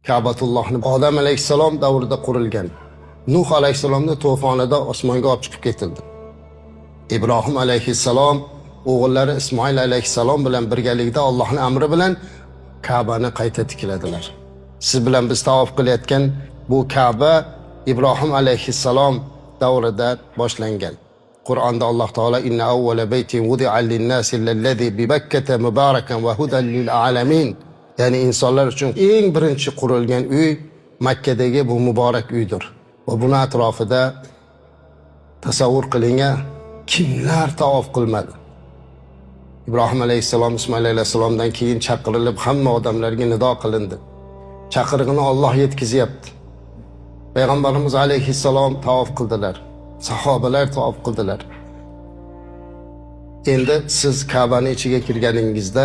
Ka'batullohni Odam alayhissalom davrida qurilgan. Nuh alayhissalomni to'fonida osmonga olib chiqib ketildi. Ibrohim alayhissalom o'g'illari Ismoil alayhissalom bilan birgalikda Allohning amri bilan Ka'bani qayta tikladilar. Siz bilan biz tavof qilayotgan bu Ka'ba Ibrohim alayhissalom davrida boshlangan. Qur'onda Alloh taolo inna awwala baytin wudi'a lin-nasi allazi bi Bakkata mubarakan va hudan lil alamin. Ya'ni insonlar uchun eng birinchi qurilgan uy Makkadagi bu muborak uydir. Va buni atrofida tasavvur qiling, kimlar tavof qilmadi? Ibrohim alayhissalom Ismoil alayhissalomdan keyin chaqirilib hamma odamlarga nido qilindi. Chaqirig'ini Alloh yetkizyapti. Payg'ambarimiz alayhissalom tavof qildilar. Sahobalar tavof qildilar. Endi siz Ka'bani ichiga kirganingizda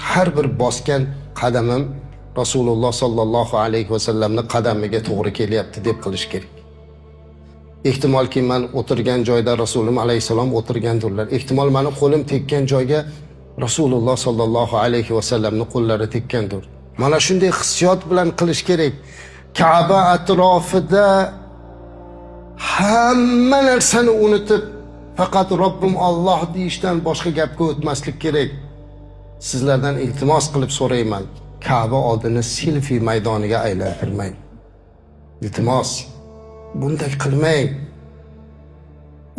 har bir bosgan qadamim Rasululloh sallallohu alayhi vasallamning qadamiga to'g'ri kelyapti deb qilish kerak. Ehtimolki men o'tirgan joyda Rasululloh alayhisalom o'tirgandirlar. Ehtimol meni qo'lim tekkan joyga Rasululloh sallallohu alayhi vasallamning qo'llari tekkandir. Mana shunday hissiyot bilan qilish kerak. Ka'ba atrofida hamma narsani unutib, faqat Robbim Alloh deyishdan boshqa gapga o'tmaslik kerak. Sizlardan iltimos qilib so'rayman. Ka'ba oldini selfie maydoniga aylantirmang. Iltimos, bunday qilmang.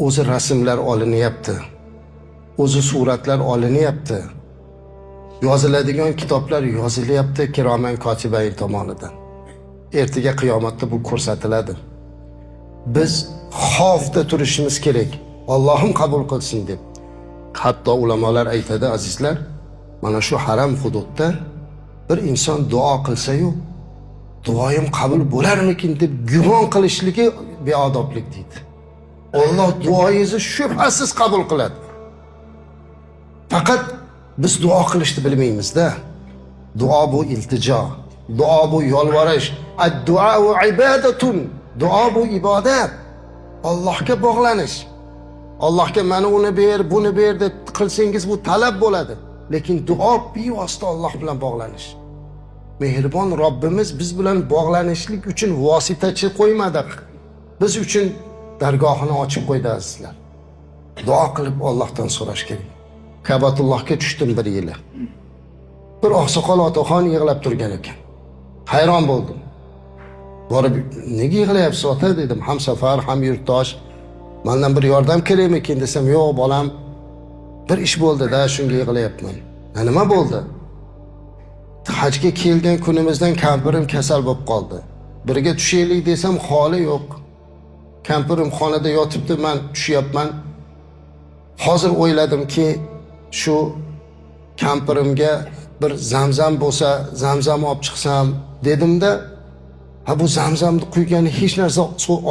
O'zi rasmlar olinyapti. O'zi suratlar olinyapti. Yoziladigan kitoblar yozilyapti kiroman kotibalar tomonidan. Ertaga qiyomatda bu ko'rsatiladi. Biz xavfda turishimiz kerak. Allohim qabul qilsin deb. Hatto ulamolar aytadi, azizlar, mana shu haram hududda bir inson duo qilsa-yu, duoyim qabul bo'larmikin deb gumon qilishligi beodoblik deydi. Alloh duoyingizni shubhasiz qabul qiladi. Faqat biz duo qilishni bilmaymiz-da. Duo bu iltijo, duo bu yolvorish. Ad-duo ibodatun. Duo bu ibodat. Allohga bog'lanish. Allohga mana uni ber, buni ber deb qilsangiz bu talab bo'ladi. Lekin duo bevosita Alloh bilan bog'lanish. Mehribon Robbimiz biz bilan bog'lanishlik uchun vositachi qo'ymadi. Biz uchun dargohini ochib qo'ydi azizlar. Duo qilib Allohdan so'rash kerak. Ka'batullohga tushdim bir yili. Bir oqsoqol otaxon yig'lab turgan ekan. Hayron bo'ldim. Borib, nega yig'layapsiz ota dedim. Ham safar, ham yurtdosh. Mendan bir yordam kerakmikin desam, yo'q bolam, bir ish bo'ldi-da, shunga yig'layapman. Nima bo'ldi? Hajga kelgan kunimizdan kampirim kasal bo'lib qoldi. Birga tushaylik desam, holi yo'q. Kampirim xonada yotibdi, men tushyapman. Hozir o'yladimki, shu kampirimga bir zamzam bo'lsa, zamzam olib chiqsam dedimda, ha bu zamzamni quygan hech narsa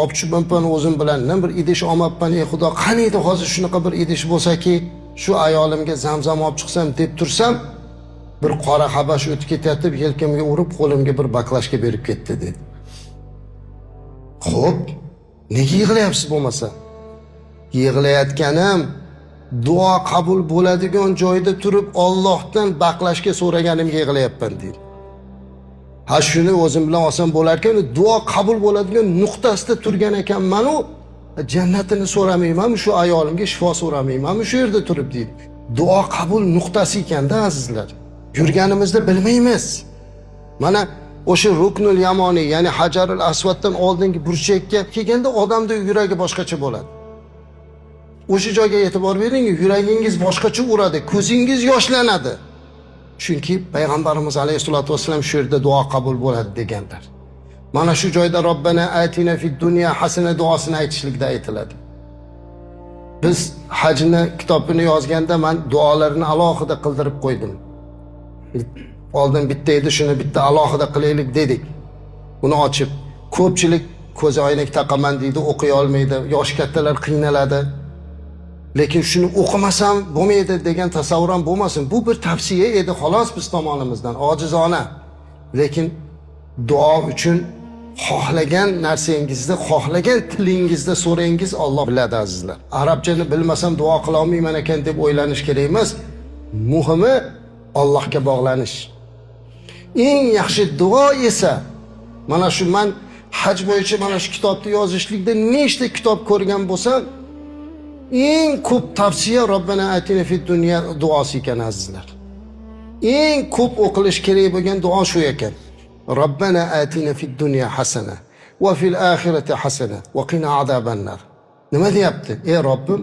olib chiqmapan o'zim bilan, bir idish olmabman. Ey Xudo, qani edi hozir shunaqa bir idish bo'lsa-ki, shu ayolimga zamzam olib chiqsam deb tursam, bir qora habash o'tib ketyapti, yelkamga urib, qo'limga bir baklashka berib ketdi dedi. Xo'p, nega yig'layapsiz bo'lmasa? Yig'layotganim duo qabul bo'ladigan joyda turib Allohdan baklashga so'raganimga yig'layapman dedi. Ha shuni o'zim bilan olsam bo'larkan, duo qabul bo'ladigan nuqtasida turgan ekanman, u jannatini so'ramayman, shu ayolimga shifo so'ramayman, shu yerda turib deydi. Duo qabul nuqtasi ekanda azizlar. Yurganimizda bilmaymiz. Mana o'sha Ruknul Yamoni, ya'ni Hajarul Aswaddan oldingi burchakka kelganda odamning yuragi boshqacha bo'ladi. O'sha joyga e'tibor bering, yuragingiz boshqacha uradi, ko'zingiz yoshlanadi. Chunki payg'ambarimiz alayhisolatu vasallam shu yerda duo qabul bo'ladi deganlar. Mana shu joyda Robbana atina fid dunya hasana duosini aytishlikda aytiladi. Biz hajni kitobini yozganda men duolarini alohida qildirib qo'ydim. Oldin bitta edi, shuni bitta alohida qilaylik dedik. Buni ochib, ko'pchilik ko'zi oynak taqaman deydi, o'qiy olmaydi, yosh kattalar qiynaladi. Lekin shuni o'qimasam bo'lmaydi degan tasavvur ham bo'lmasin. Bu bir tavsiya edi, xolos biz tomonimizdan, ojizona. Lekin duo uchun xohlagan narsangizni, xohlagan tilingizda so'rangiz, Alloh biladi azizlar. Arabchani bilmasam duo qila olmayman ekan deb o'ylanish kerak emas. Muhimi Allohga bog'lanish. Eng yaxshi duo esa mana shu men haj bo'yicha mana shu kitobni yozishlikda nechta kitob ko'rgan bo'lsam, eng ko'p tavsiya Robbana atina fid dunya duosi ekan azizlar. Eng ko'p o'qilish kerak bo'lgan duo shu ekan. Robbana atina fid dunya hasana va fil oxirati hasana va qina azaban nar. Nima deyapti? Ey Robbim,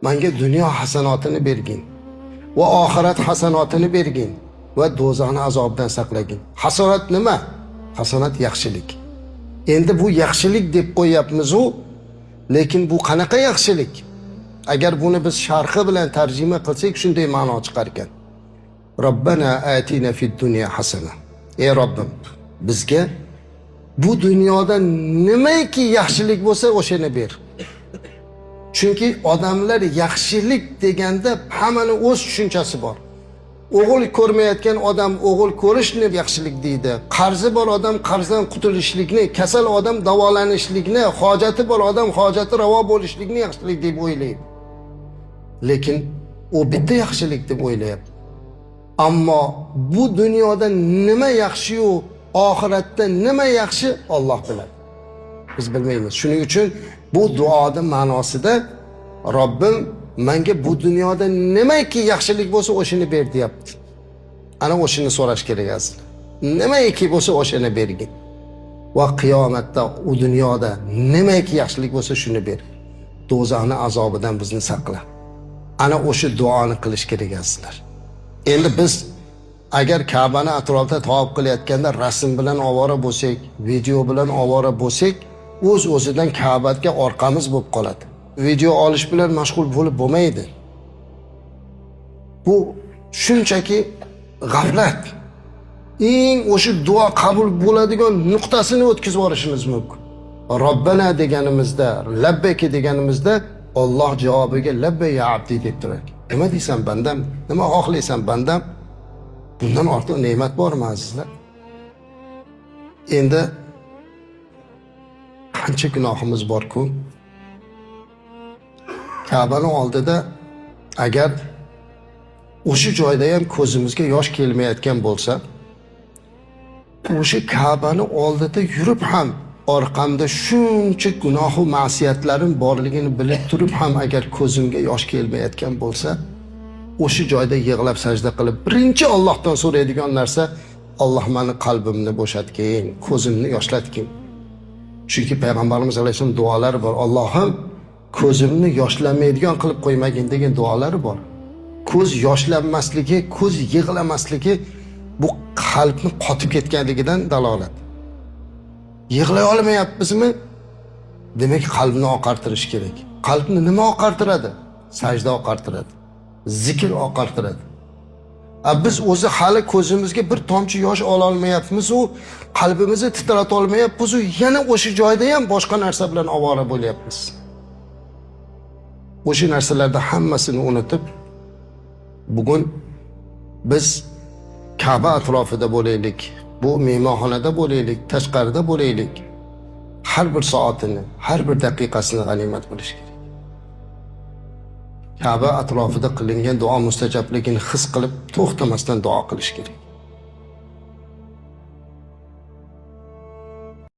menga dunyo hasanotini bergin va oxirat hasanotini bergin va do'zaxning azobidan saqlagin. Hasanat nima? Hasanat yaxshilik. Endi bu yaxshilik deb qo'yapmiz-u, lekin bu qanaqa yaxshilik? Agar buni biz sharhi bilan tarjima qilsak shunday ma'no chiqar ekan. Robbana atina fid dunya hasana. Ey Robbim, bizga bu dunyoda nimaki yaxshilik bo'lsa o'shani ber. Chunki odamlar yaxshilik deganda hammani o'z tushunchasi bor. O'g'il ko'rmayotgan odam o'g'il ko'rishni yaxshilik deydi. Qarzi bor odam qarzdan qutulishlikni, kasal odam davolanishlikni, hojati bor odam hojati ravo bo'lishlikni yaxshilik deb o'ylaydi. Lekin u bitta yaxshilik deb o'ylayapti. Ammo bu dunyoda nima yaxshi-yu, oxiratda nima yaxshi Alloh biladi. Biz bilmaymiz. Shuning uchun bu duoning ma'nosida Robbim menga bu dunyoda nimaki yaxshilik bo'lsa o'shini ber deyapti. Ana o'shini so'rash kerak azizlar. Nimaki bo'lsa o'shini bergin. Va qiyomatda u dunyoda nimaki yaxshilik bo'lsa shuni ber. Do'zaxning azobidan bizni saqla. Ana o'sha duoni qilish kerak azizlar. Endi biz agar Ka'bani atrofida tavof qilayotganda rasm bilan ovora bo'lsak, video bilan ovora bo'lsak, o'z-o'zidan Ka'baga orqamiz bo'lib qoladi. Video olish bilan mashg'ul bo'lib bo'lmaydi. Bu shunchaki g'aflat. Eng o'sha duo qabul bo'ladigan nuqtasini o'tkazib yuborishimiz mumkin. Robbana deganimizda, labbaki deganimizda Alloh javobiga labbay ya abdi deb turadi. Nima deysan bandam? Nima xohlaysan bandam? Bundan ortiq ne'mat bormi azizlar? Endi qancha gunohimiz bor-ku. Ka'bani oldida agar o'sha joyda ham ko'zimizga yosh kelmayotgan bo'lsa, o'sha Ka'bani oldida yurib ham orqamda shuncha gunoh va ma'siyatlarim borligini bilib turib ham agar ko'zimga yosh kelmayotgan bo'lsa, o'sha joyda yig'lab sajda qilib birinchi Allohdan so'raydigan narsa Alloh meni qalbimni bo'shatgin, ko'zimni yoshlatgin. Chunki payg'ambarimiz alayhisalom duolari bor. Allohim ko'zimni yoshlanmaydigan qilib qo'ymagin degan duolari bor. Ko'z yoshlanmasligi, ko'z yig'lamasligi bu qalbni qotib ketganligidan dalolat. Yig'lay olmayapmizmi? Demak qalbni oqartirish kerak. Qalbni nima oqartiradi? Sajda oqartiradi. Zikr oqartiradi. Biz o'zi hali ko'zimizga bir tomchi yosh ola olmayapmiz, u qalbimizni titrata olmayapmiz, u yana o'sha joyda ham boshqa narsa bilan ovora bo'lyapmiz. O'sha narsalarda hammasini unutib, bugun biz Ka'ba atrofida bo'laylik, bu mehmonxonada bo'laylik, tashqarida bo'laylik. Har bir soatini, har bir daqiqasini g'animat bilish kerak. Ka'ba atrofida qilingan duo mustajobligini his qilib, to'xtamasdan duo qilish kerak.